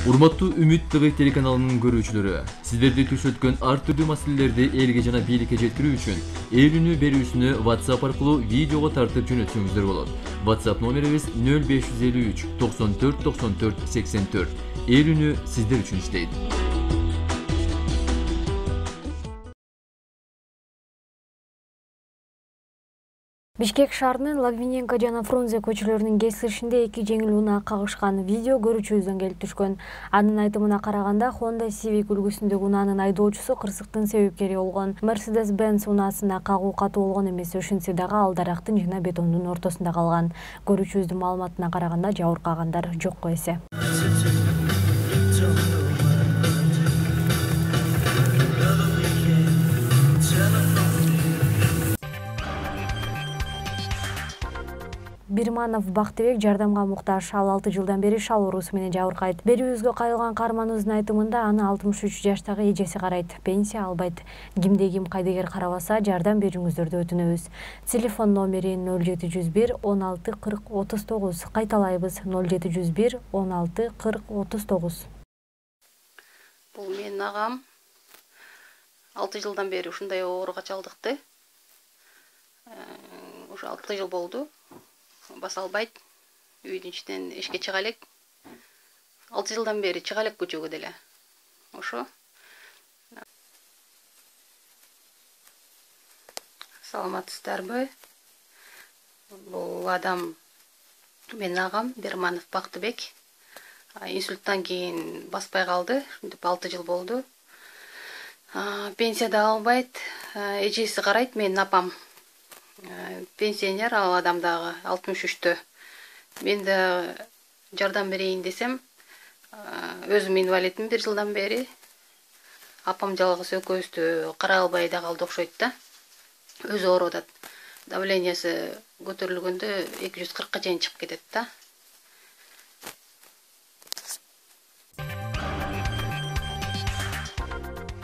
Урматтуу Үмүт ТВ телеканалынын көрүүчүлөрү, сиздерди түшөткөн ар түрдүү маселелерди элге жана бийликке жеткирүү үчүн ээлүүнү берүүсүнү WhatsApp аркылуу видеого тартып жөнөтсөңүздөр болот. WhatsApp номерибиз 0553 94 94 84. Ээлүүнү сиздер үчүн иштейт. Бишкек шаарынын Логвиненко жана Фрунзе көчөлөрүнүн кесилишинде эки жеңил унаа кагышкан. Видео көрүүчүбүздөн келип түшкөн. Анын айтымына караганда, Honda Civic үлгүсүндөгү унаанын айдоочусу кырсыктын себепкери болгон. Mercedes-Benz унаасына кагуу катуу болгон эмес, ошентсе дагы ал дарактын жана бетондун ортосунда калган. Көрүүчүбүздүн маалыматына караганда, жабыркагандар жокко эсе. Бирманов Бактыбек жардамга муктаж. Ал 6 жылдан бери шал оорусу менен жабыркайт. Берүүбүзгө кайрылган каарманыбыздын айтымында, аны 63 жаштагы эжеси карайт. Пенсия албайт. Кимде ким кайдыгер карабаса, жардам берүүңүздөрдү өтүнөбүз. Телефон номери 0701 16 40 39. Кайталайбыз: 0701 16 40 39. Бул менин агам 6 жылдан бери ушундай ооруга чалдыкты. Ушу 6 жыл болду. Баса албайт. Үйдүн ичинен эшикке чыга элек. 6 жылдан бери чыга элек көчөгө деле. Ошо. Саламатсыздарбы? Бул адам менин агам Бирманов Бактыбек. Инсульттан кийин баспай калды. Ушинтип 6 жыл болду. Пенсия да албайт. Эжеси карайт, менин апам. Пенсионер ал адам дагы 63-тө. Мен да жардам берейин десем, өзүм инвалидмин 1 жылдан бери. Апам жалгыз экөөбүздү карай албай да калды окшойт да. Өзү оору атат. Давлениясы көтөрүлгөндө 240-ка чейин чыгып кетет да.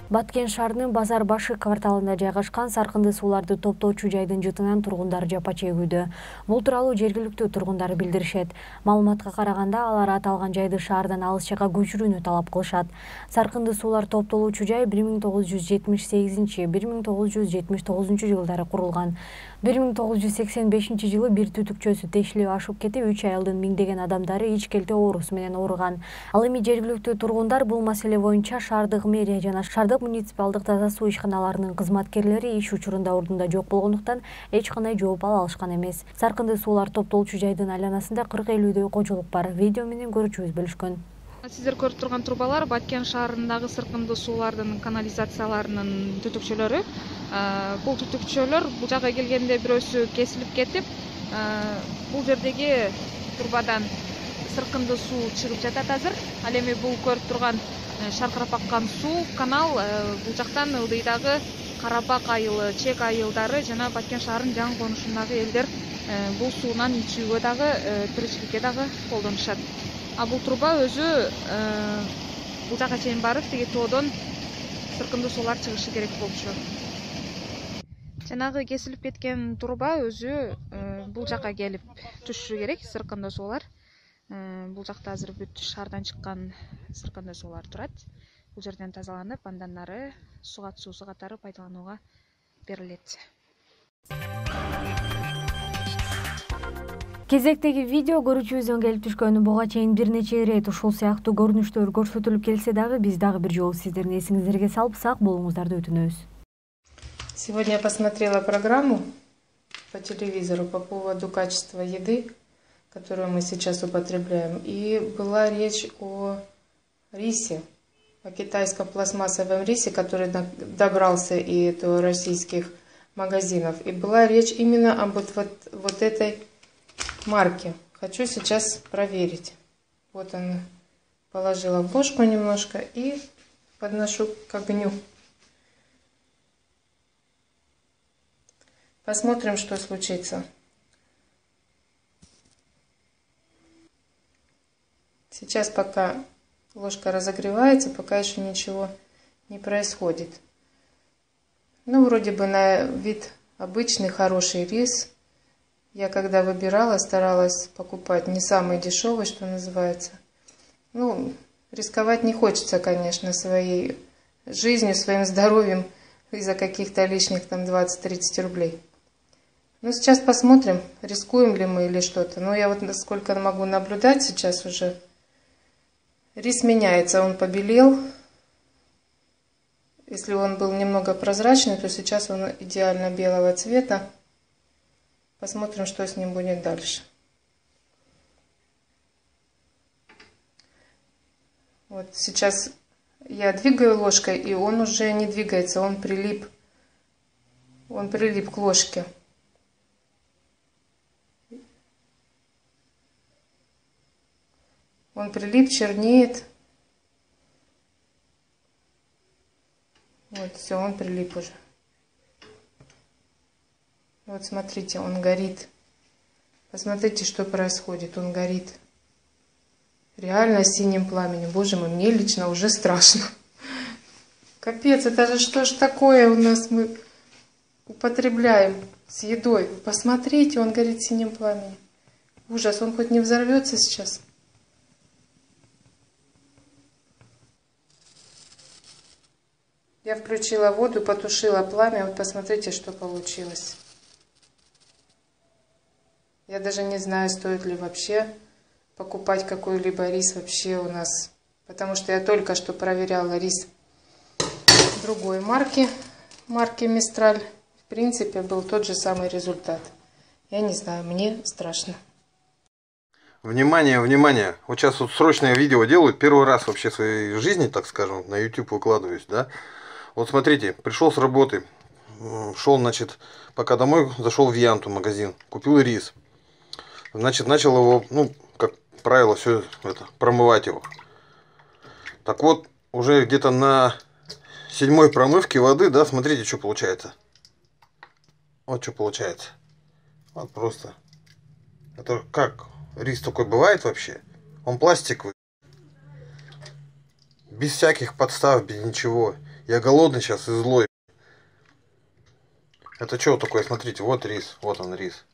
Баткен шаарынын Базар башы кварталында жайгашкан саркынды сууларды топтоочу жайдын жытынан тургундар жапа чегүүдө. Бул тууралуу жергиликтүү тургундар билдиришет. Маалыматка караганда, алар аталган жайды шаардан алыс жакка көчүрүүнү талап кылышат. Саркынды суулар топтолуучу жай 1978-1979 жылдары курулган. 1985 жылы бир түтүкчөсү тешилип ашып кетип, 3 айылдын миңдеген адамдары ичкелте оорусу менен ооруган. Ал эми жергиликтүү тургундар бул маселе боюнча шаардык мэрия жана шаардык муниципалдык таза суу ишканаларынын кызматкерлери иш учурунда ордунда жок болгондуктан эч кандай жооп ала алышкан эмес. Саркынды суулар топтолчу жайдын айланасында 40-50дөй кожолук бар. Видео менен көрүүчүбүз бөлүшкөн. Сиздер көрүп турган трубалар Баткен шаарындагы саркынды суулардын канализацияларынын түтүкчөлөрү. Бул түтүкчөлөр бул жакка келгенде бирөөсү кесилип кетип, бул жердеги трубадан саркынды суу чыгып жатат азыр. Ал эми бул көрүп турган шаркырап аккан суу канал бул жактан ылдыйдагы Карабак айылы, Чек айылдары жана Баткен шаарынын жаңы конушундагы элдер бул суунан ичүүгө дагы, тиричиликке дагы колдонушат. Бул труба өзү бул жака чейин барып, тиги тоодон саркынды суулар чыгышы керек болчу. Жанагы кесилип кеткен труба өзү бул жака келип түшүшү керек, саркынды суулар. Бул жакта азыр бүт шаардан чыккан саркынды суулар турат. Бул жерден тазаланып, андан нары сугат суусу катары пайдаланууга берилет. Кезектеги видео көрүүчүбүздөн келип түшкөн. Буга чейин бир нече ирет ушул сыяктуу көрүнүштөр көрсөтүлүп келсе дагы, биз дагы бир жолу сиздердин эсиңиздерге салып, сак болуңуздарды өтүнөбүз. Сегодня я посмотрела программу по телевизору по поводу качества еды, которую мы сейчас употребляем. И была речь о рисе, о китайском пластмассовом рисе, который добрался и до российских магазинов. И была речь именно об вот этой марке. Хочу сейчас проверить. Вот она. Положила в ложку немножко и подношу к огню. Посмотрим, что случится. Сейчас пока ложка разогревается, пока еще ничего не происходит. Ну, вроде бы на вид обычный хороший рис. Я когда выбирала, старалась покупать не самый дешевый, что называется. Ну, рисковать не хочется, конечно, своей жизнью, своим здоровьем из-за каких-то лишних там 20-30 рублей. Ну, сейчас посмотрим, рискуем ли мы или что-то. Но я вот насколько могу наблюдать сейчас уже, рис меняется, он побелел. Если он был немного прозрачный, то сейчас он идеально белого цвета. Посмотрим, что с ним будет дальше. Вот сейчас я двигаю ложкой, и он уже не двигается, он прилип к ложке. Он прилип, чернеет. Вот, все, он прилип уже. Вот, смотрите, он горит. Посмотрите, что происходит. Он горит. Реально синим пламенем. Боже мой, мне лично уже страшно. Капец, это же что ж такое у нас мы употребляем с едой? Посмотрите, он горит синим пламенем. Ужас, он хоть не взорвется сейчас? Я включила воду, потушила пламя. Вот посмотрите, что получилось. Я даже не знаю, стоит ли вообще покупать какой-либо рис вообще у нас. Потому что я только что проверяла рис другой марки Мистраль. В принципе, был тот же самый результат. Я не знаю, мне страшно. Внимание, внимание! Вот сейчас вот срочное видео делаю. Первый раз вообще в своей жизни, так скажем, на YouTube выкладываюсь, да? Вот смотрите, пришел с работы, шел, значит, пока домой, зашел в Янту магазин, купил рис. Значит, начал его, ну, как правило, все это, промывать его. Так вот, уже где-то на 7-й промывке воды, да, смотрите, что получается. Вот что получается. Вот просто. Это как рис такой бывает вообще? Он пластиковый. Без всяких подстав, без ничего. Я голодный сейчас и злой. Это что такое? Смотрите, вот рис. Вот он рис.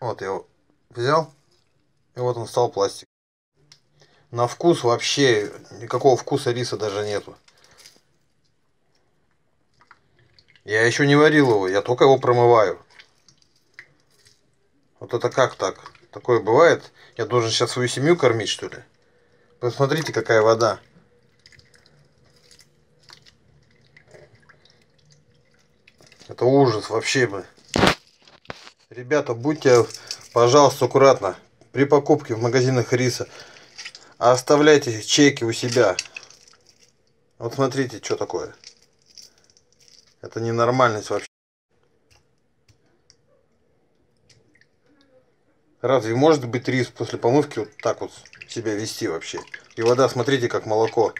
Вот я его взял. И вот он стал пластик. На вкус вообще никакого вкуса риса даже нету. Я еще не варил его. Я только его промываю. Вот это как так? Такое бывает? Я должен сейчас свою семью кормить, что ли? Посмотрите, какая вода. Это ужас вообще, блин. Ребята, будьте, пожалуйста, аккуратно при покупке в магазинах риса. Оставляйте чеки у себя. Вот смотрите, что такое. Это ненормальность вообще. Разве может быть рис после помывки вот так вот себя вести вообще? И вода, смотрите, как молоко.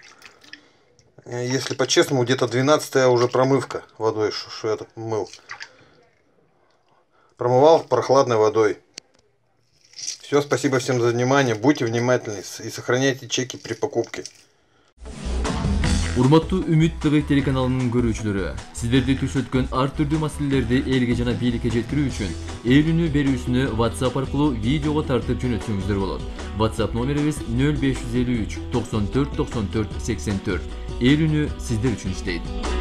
Если по-честному, где-то 12-я уже промывка водой, что я так мыл. Промывал прохладной водой. Все, спасибо всем за внимание. Будьте внимательны и сохраняйте чеки при покупке. Урматтуу Үмүт ТВ телеканалынын көрүүчүлөрү, сиздерди туш өткөн ар түрдүү маселелерди элге жана бийликке жеткирүү үчүн ээлүүнү берүүсүнү WhatsApp аркылуу видеого тартып жөнөтсөңүздөр болот. WhatsApp номерибиз 0553 94 94 84. Ээлүүнү сиздер үчүн иштейт.